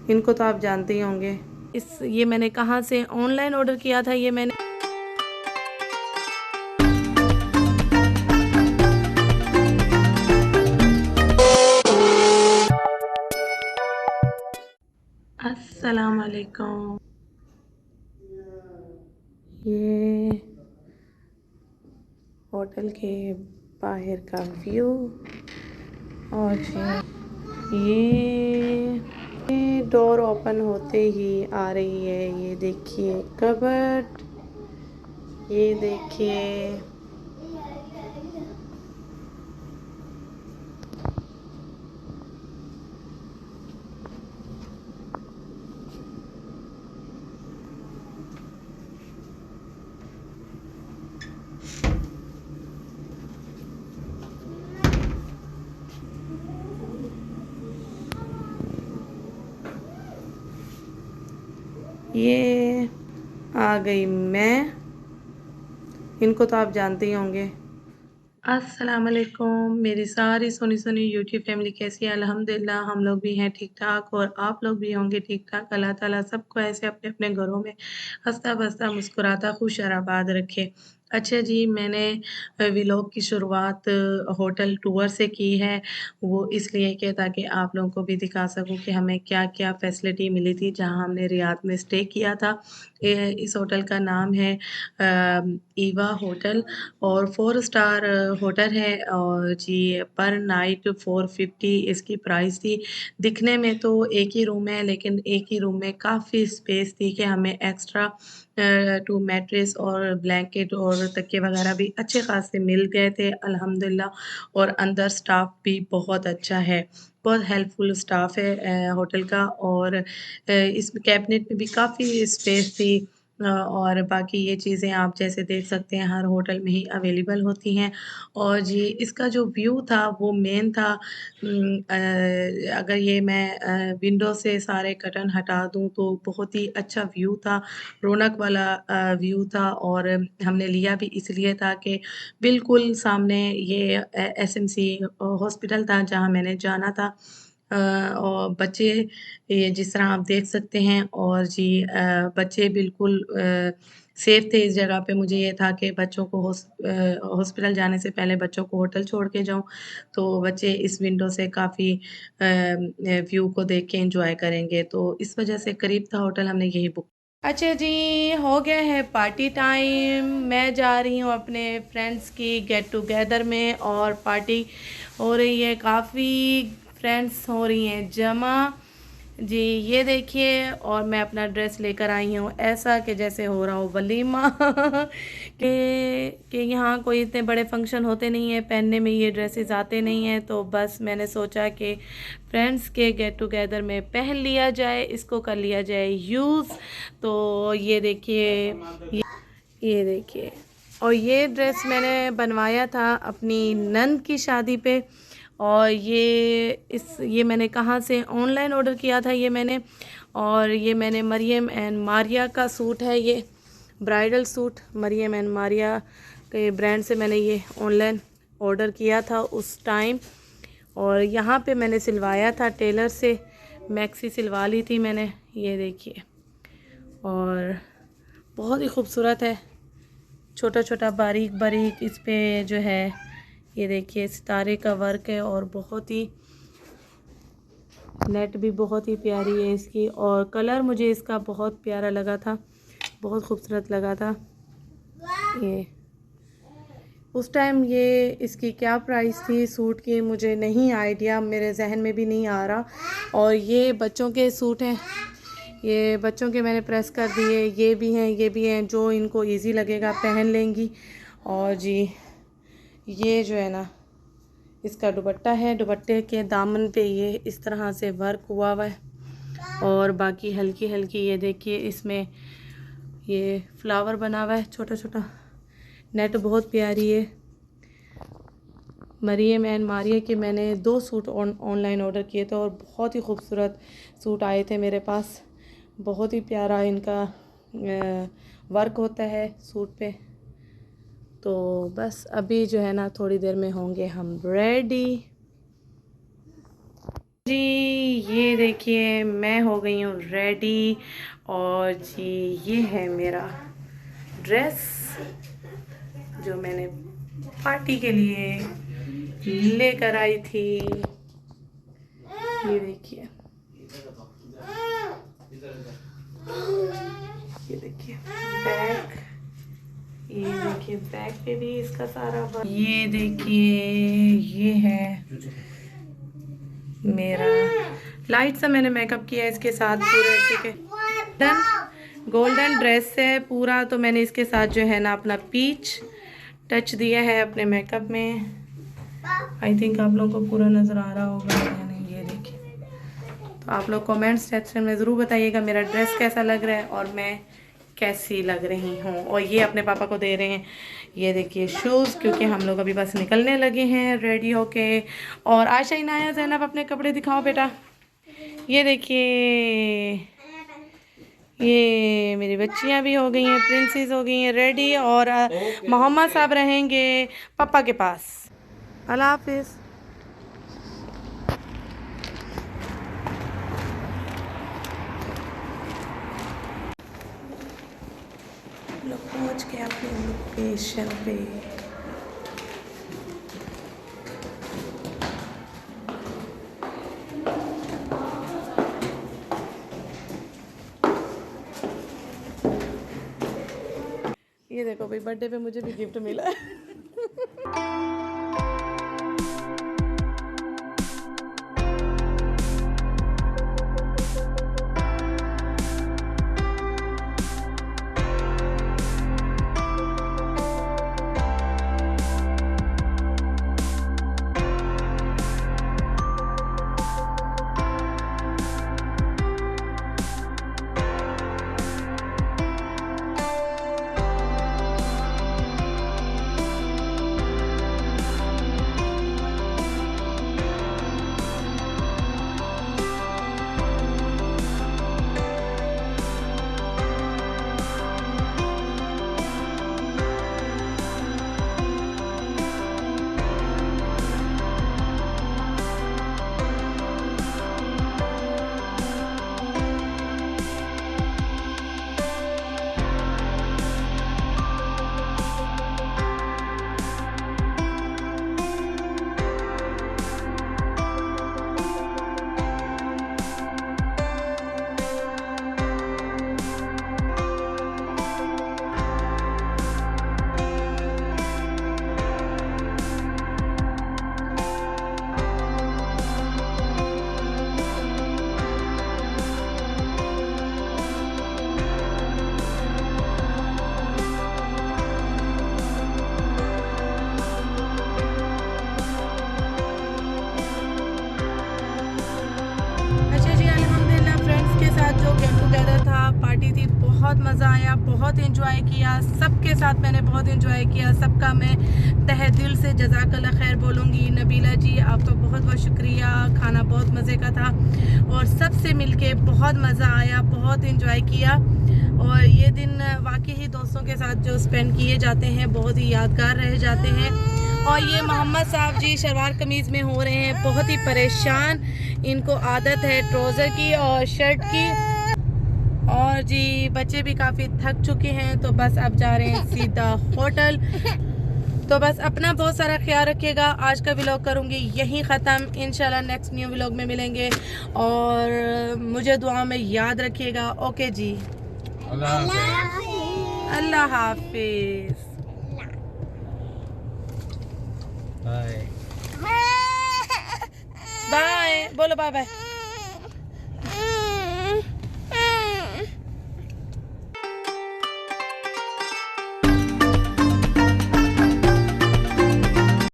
इनको तो आप जानते ही होंगे। ये मैंने कहाँ से ऑनलाइन ऑर्डर किया था, ये मैंने अस्सलाम वालेकुम। ये होटल के बाहर का व्यू और ये डोर ओपन होते ही आ रही है, ये देखिए कबर्ड, ये देखिए ये आ गई मैं, इनको तो आप जानते ही होंगे। अस्सलाम वालेकुम, मेरी सारी सोनी सोनी यूट्यूब फैमिली कैसी है? अल्हम्दुलिल्लाह हम लोग भी हैं ठीक ठाक और आप लोग भी होंगे ठीक ठाक। अल्लाह ताला सबको ऐसे अपने अपने घरों में हंसता बसता मुस्कुराता खुश और आबाद रखे। अच्छा जी, मैंने व्लॉग की शुरुआत होटल टूर से की है, वो इसलिए कि ताकि आप लोगों को भी दिखा सकूं कि हमें क्या क्या फैसिलिटी मिली थी जहां हमने रियाद में स्टे किया था। इस होटल का नाम है ईवा होटल और 4 स्टार होटल है और जी पर नाइट 450 इसकी प्राइस थी। दिखने में तो एक ही रूम है, लेकिन एक ही रूम में काफ़ी स्पेस थी कि हमें एक्स्ट्रा 2 मैट्रेस और ब्लैंकेट और तकिए वगैरह भी अच्छे खासे मिल गए थे अल्हम्दुलिल्लाह। और अंदर स्टाफ भी बहुत अच्छा है, बहुत हेल्पफुल स्टाफ है होटल का। और इस कैबिनेट में भी काफ़ी स्पेस थी। और बाकी ये चीज़ें आप जैसे देख सकते हैं हर होटल में ही अवेलेबल होती हैं। और जी इसका जो व्यू था वो मेन था, अगर ये मैं विंडो से सारे कर्टन हटा दूँ तो बहुत ही अच्छा व्यू था, रौनक वाला व्यू था। और हमने लिया भी इसलिए था कि बिल्कुल सामने ये एसएमसी हॉस्पिटल था जहाँ मैंने जाना था। और बच्चे ये जिस तरह आप देख सकते हैं और जी बच्चे बिल्कुल सेफ थे इस जगह पे। मुझे ये था कि बच्चों को हॉस्पिटल जाने से पहले बच्चों को होटल छोड़ के जाऊँ, तो बच्चे इस विंडो से काफ़ी व्यू को देख के एन्जॉय करेंगे, तो इस वजह से करीब था होटल, हमने यही बुक। अच्छा जी, हो गया है पार्टी टाइम। मैं जा रही हूँ अपने फ्रेंड्स की गेट टुगेदर में और पार्टी हो रही है, काफ़ी फ्रेंड्स हो रही हैं जमा। जी ये देखिए, और मैं अपना ड्रेस लेकर आई हूँ ऐसा कि जैसे हो रहा हो वलीमा कि यहाँ कोई इतने बड़े फंक्शन होते नहीं हैं, पहनने में ये ड्रेसेस आते नहीं हैं, तो बस मैंने सोचा कि फ्रेंड्स के गेट टुगेदर में पहन लिया जाए, इसको कर लिया जाए यूज़। तो ये देखिए, ये देखिए, और ये ड्रेस मैंने बनवाया था अपनी नंद की शादी पे। और ये मैंने कहाँ से ऑनलाइन ऑर्डर किया था, ये मैंने, और ये मैंने मरियम एंड मारिया का सूट है, ये bridal suit Maryam and Maria के ब्रांड से मैंने ये ऑनलाइन ऑर्डर किया था उस टाइम। और यहाँ पे मैंने सिलवाया था टेलर से, मैक्सी सिलवा ली थी मैंने, ये देखिए। और बहुत ही खूबसूरत है, छोटा छोटा बारीक बारीक इस पे जो है, ये देखिए सितारे का वर्क है और बहुत ही नेट भी बहुत ही प्यारी है इसकी। और कलर मुझे इसका बहुत प्यारा लगा था, बहुत खूबसूरत लगा था। ये उस टाइम ये इसकी क्या प्राइस थी सूट की मुझे नहीं आइडिया, मेरे जहन में भी नहीं आ रहा। और ये बच्चों के सूट हैं, ये बच्चों के मैंने प्रेस कर दिए, ये भी हैं, ये भी हैं, जो इनको इजी लगेगा पहन लेंगी। और जी ये जो है ना, इसका दुपट्टा है, दुपट्टे के दामन पे ये इस तरह से वर्क हुआ हुआ है। और बाकी हल्की हल्की ये देखिए इसमें ये फ्लावर बना हुआ है छोटा छोटा, नेट बहुत प्यारी है। मरियम एंड मारिया के मैंने 2 सूट ऑनलाइन ऑर्डर किए थे और बहुत ही खूबसूरत सूट आए थे मेरे पास, बहुत ही प्यारा इनका वर्क होता है सूट पे। तो बस अभी जो है ना थोड़ी देर में होंगे हम रेडी। जी ये देखिए मैं हो गई हूँ रेडी और जी ये है मेरा ड्रेस जो मैंने पार्टी के लिए लेकर आई थी। ये देखिए, ये देखिए बैग, ये देखिए बैग पे भी इसका सारा ये देखिए ये है मेरा लाइट सा मैंने मेकअप किया इसके साथ पूरा, ठीक है। गोल्डन ड्रेस है पूरा, तो मैंने इसके साथ जो है ना अपना पीच टच दिया है अपने मेकअप में। आई थिंक आप लोगों को पूरा नज़र आ रहा होगा या नहीं। ये देखिए, तो आप लोग कमेंट सेक्शन में ज़रूर बताइएगा मेरा ड्रेस कैसा लग रहा है और मैं कैसी लग रही हूँ। और ये अपने पापा को दे रहे हैं, ये देखिए शूज़, क्योंकि हम लोग अभी बस निकलने लगे हैं रेडी होके। और आयशा इनाया ज़ैनब अपने कपड़े दिखाओ बेटा। ये देखिए ये मेरी बच्चियाँ भी हो गई हैं, प्रिंसेस हो गई हैं रेडी। और मोहम्मद साहब रहेंगे पापा के पास। अल्लाह हाफिज़। लोग पहुँच गए अपने लोकेशन पे। ये देखो भाई, बर्थडे पे मुझे भी गिफ्ट मिला है। पार्टी थी, बहुत मज़ा आया, बहुत एंजॉय किया, सबके साथ मैंने बहुत एंजॉय किया। सबका मैं तहे दिल से जज़ाकल्लाह खैर बोलूँगी। नबीला जी आपका बहुत बहुत शुक्रिया, खाना बहुत मज़े का था और सबसे मिलके बहुत मज़ा आया, बहुत एंजॉय किया। और ये दिन वाकई ही दोस्तों के साथ जो स्पेंड किए जाते हैं बहुत ही यादगार रह जाते हैं। और ये मोहम्मद साहब जी शलवार कमीज़ में हो रहे हैं बहुत ही परेशान, इनको आदत है ट्राउज़र की और शर्ट की। और जी बच्चे भी काफ़ी थक चुके हैं, तो बस अब जा रहे हैं सीधा होटल। तो बस अपना बहुत सारा ख्याल रखिएगा। आज का व्लॉग करूँगी यहीं ख़त्म, इंशाल्लाह नेक्स्ट न्यू व्लॉग में मिलेंगे और मुझे दुआ में याद रखिएगा। ओके जी, अल्लाह हाफिज़, बाय बाय, बोलो बाय बाय।